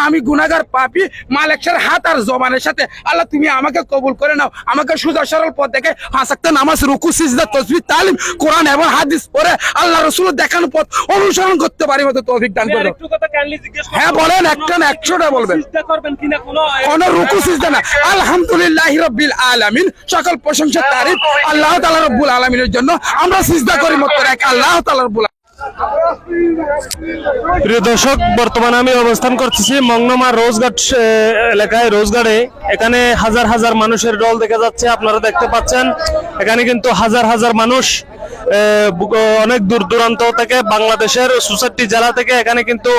আমি গুনাহগার পাপী, মালিক শাহর হাত আর জবানের সাথে আল্লাহ তুমি আমাকে কবুল করে নাও, আমাকে সোজা সরল পথ দেখে 5 ওয়াক্ত নামাজ, রুকু, সিজদা, তাসবিহ, তালিম, কোরআন এবং হাদিস পড়ে আল্লাহ রাসূলের দেখানো পথ অনুসরণ করতে পারি মতো তৌফিক দান করো। একটু কথা কাইন্ডলি জিজ্ঞেস করুন। হ্যাঁ বলেন, একটা না 100টা বলবেন। সিজদা করবেন কিনা কোন রুকু সিজদা না। আলহামদুলিল্লাহি রাব্বিল আলামিন, সকল প্রশংসা তারিফ আল্লাহ তাআলা রাব্বুল আলামিনের জন্য। আমরা সিজদা করি মাত্র এক আল্লাহ তাআলা রাব্বুল। প্রিয় দর্শক, বর্তমানে আমি অবস্থান করতেছি মংনমা রোজঘাট এলাকায়। রোজঘাটে এখানে হাজার হাজার মানুষের দল দেখা যাচ্ছে, আপনারা দেখতে পাচ্ছেন। এখানে কিন্তু হাজার হাজার মানুষ অনেক দূর দূরান্ত থেকে, বাংলাদেশের 64টি জেলা থেকে এখানে কিন্তু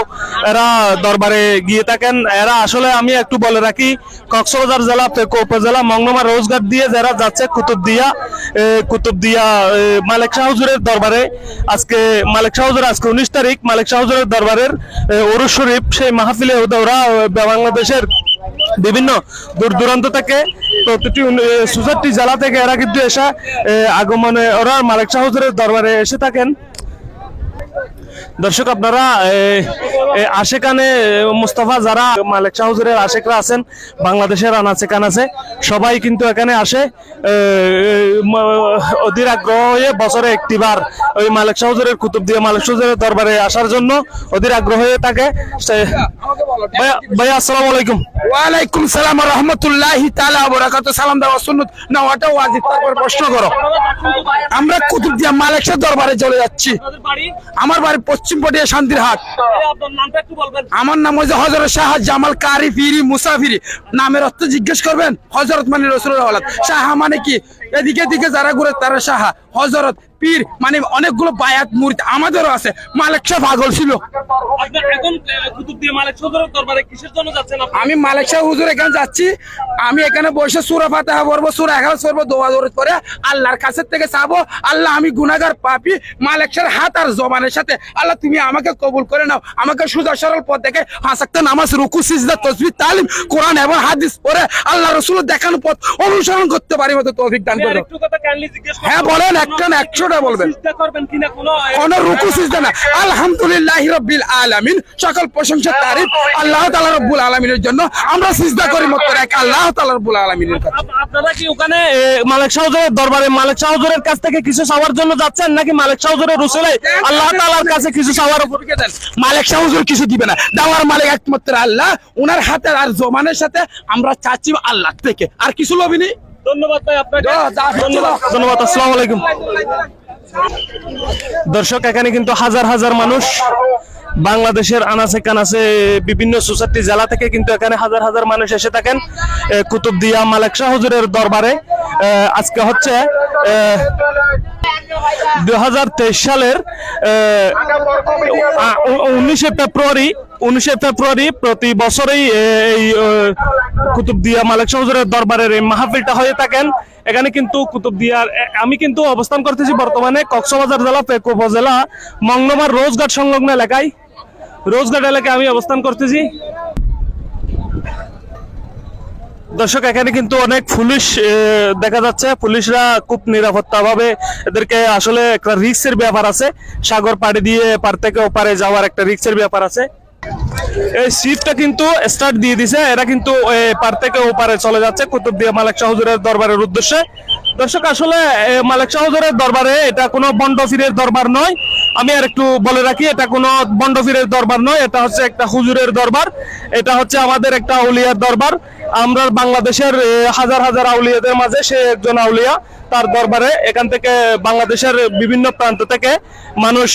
এরা দরবারে গিয়ে থাকেন। এরা আসলে আমি একটু বলে রাখি, কক্সবাজার জেলা, পেকো উপজেলা, মংনমা রোজঘাট দিয়ে যারা যাচ্ছে কুতুবদিয়া মালিক শাহ হুজুরের দরবারে। আজকে মালিক শাহ হুজুর, আজকে 19 তারিখ, মালিক শাহ হুজুরের দরবারের উরুস শরীফ, সেই মাহফিলে ওরা বাংলাদেশের বিভিন্ন দূর দূরান্ত থেকে, প্রতিটি 64টি জেলা থেকে এরা কিন্তু এসে আগমনে ওরা মালিক শাহ হুজুরের দরবারে এসে থাকেন। দর্শক, আপনারা আশেকানে মুস্তাফা যারা মালিক শাহ হুজুরের আশেকরা আছেন, বাংলাদেশের আনাচে কানাচে সবাই কিন্তু এখানে আসে অধীর আগ্রহ হয়ে। বছরে একটিবার ওই মালিক শাহ হুজুরের কুতুবদিয়া মালিক শাহ হুজুরের দরবারে আসার জন্য অধীর আগ্রহ হয়ে থাকে। ভাইয়া আসসালামু আলাইকুম। ওয়ালাইকুম সালাম ওয়া রাহমাতুল্লাহি তাআলা ওয়া বারাকাতুহু। সালাম দেওয়া সুন্নাত না, ওটা ওয়াজিব। তারপর প্রশ্ন করো। আমরা কুতুবদিয়া মালিক শাহ দরবারে চলে যাচ্ছি। আমার বাড়ি পশ্চিম পটিয়া শান্তিরহাট। আপনার নামটা একটু বলবেন। আমার নাম হচ্ছে হযরত শাহ জামাল কারি ফিরি মুসাফিরি। নামের অর্থ জিজ্ঞেস করবেন? হযরত মানে রাসূলুল্লাহ ওয়ালাদ। শাহ মানে কি? এদিকে দিকে যারা ঘুরে তারা শাহ। হযরত পীর মানে অনেকগুলো বায়াত মুরিদ আমাদেরও আছে। মালিক শাহ পাগল ছিল। আপনি এখন কুতুবদিয়া মালিক শাহ হুজুরের দরবারে কিসের জন্য যাচ্ছেন আপনি? আমি মালিক শাহ হুজুর এখানে যাচ্ছি। আমি এখানে বসে সূরা ফাতিহা পড়বো, সূরা ইখলাস পড়বো, দোয়া দরুদ করে আল্লাহর কাছে থেকে চাবো, আল্লাহ আমি গুনাহগার পাপী, মালিক শাহর হাত আর জবানের সাথে আল্লাহ তুমি আমাকে কবুল করে নাও, আমাকে সোজা সরল পথ দেখে 5 ওয়াক্ত নামাজ, রুকু, সিজদা, তাসবিহ, তালিম, কোরআন এবং হাদিস পড়ে আল্লাহ রাসূলের দেখানো পথ অনুসরণ করতে পারি মতো তৌফিক দান করো। একটু কথা কাইন্ডলি জিজ্ঞেস করুন। হ্যাঁ বলেন, একটা না 100টা বলবেন। সিজদা করবেন কিনা কোন রুকু সিজদা না। আলহামদুলিল্লাহি রাব্বিল আলামিন, সকল প্রশংসা তারিফ আল্লাহ তাআলা রাব্বুল আলামিনের জন্য। আমরা সিজদা করি মাত্র এক আল্লাহ তাআলা রাব্বুল আলামিনের কাছে। আপনারা কি ওখানে মালিক শাহ হুজুরের দরবারে মালিক শাহ হুজুরের কাছ থেকে কিছু চাওয়ার জন্য যাচ্ছেন, নাকি মালিক শাহ হুজুরের রসুলে আল্লাহ তাআলার কাছে কিছু চাওয়ার? মালিক শাহ হুজুর কিছু দিবে না, দেওয়ার মালিক একমাত্র আল্লাহ। ওনার হাতে আর জমানের সাথে আমরা চাচ্ছি আল্লাহ থেকে, আর কিছু লবি নেই। ধন্যবাদ ভাই আপনাকে। ধন্যবাদ। আসসালামু আলাইকুম। দর্শক, এখানে কিন্তু হাজার হাজার মানুষ বাংলাদেশের আনাচে কানাচে, বিভিন্ন 64টি জেলা থেকে কিন্তু এখানে হাজার হাজার মানুষ এসে থাকেন কুতুবদিয়া মালিক শাহ হুজুরের দরবারে। আজকে হচ্ছে 2023 সালের 19শে ফেব্রুয়ারি প্রতি বছরই এই কুতুবদিয়া মালিক শাহ হুজুরের দরবারের এই মাহফিলটা হয়ে থাকেন। এখানে কিন্তু কুতুবদিয়ার আমি কিন্তু অবস্থান করতেছি বর্তমানে কক্সবাজার জেলা, পেকো উপজেলা, মংনমার রোজঘাট সংলগ্ন এলাকায়। রোজঘাট এলাকায় আমি অবস্থান করতেছি। দর্শক, এখানে কিন্তু অনেক পুলিশ দেখা যাচ্ছে। পুলিশরা খুব নিরাপত্তা ভাবে, এদেরকে আসলে একটা রিস্কের ব্যাপার আছে। সাগর পাড়ি দিয়ে পার থেকে ওপারে যাওয়ার একটা রিস্কের ব্যাপার আছে। এই শিপটা কিন্তু স্টার্ট দিয়ে দিছে, এরা কিন্তু পার থেকে ওপারে চলে যাচ্ছে কুতুবদিয়া মালিক শাহ হুজুরের দরবারের উদ্দেশ্যে। দর্শক, আসলে মালিক শাহ হুজুরের দরবারে এটা কোনো বন্ডফিরের দরবার নয়। আমি আর একটু বলে রাখি, এটা কোনো বন্ডফিরের দরবার নয়, এটা হচ্ছে একটা হুজুরের দরবার। এটা হচ্ছে আমাদের একটা আউলিয়ার দরবার। আমরা বাংলাদেশের হাজার হাজার আউলিয়াদের মাঝে সে একজন আউলিয়া। তার দরবারে এখান থেকে বাংলাদেশের বিভিন্ন প্রান্ত থেকে মানুষ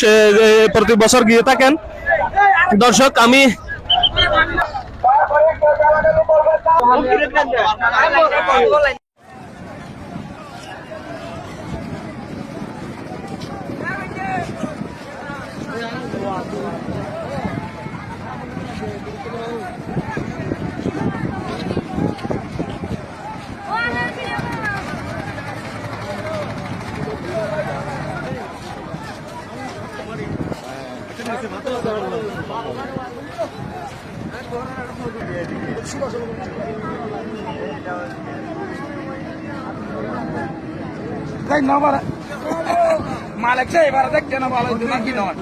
প্রতি বছর গিয়ে থাকেন। দর্শক, আমি মালিক শাহ এবার দেখছে না, ভালো কি নয়।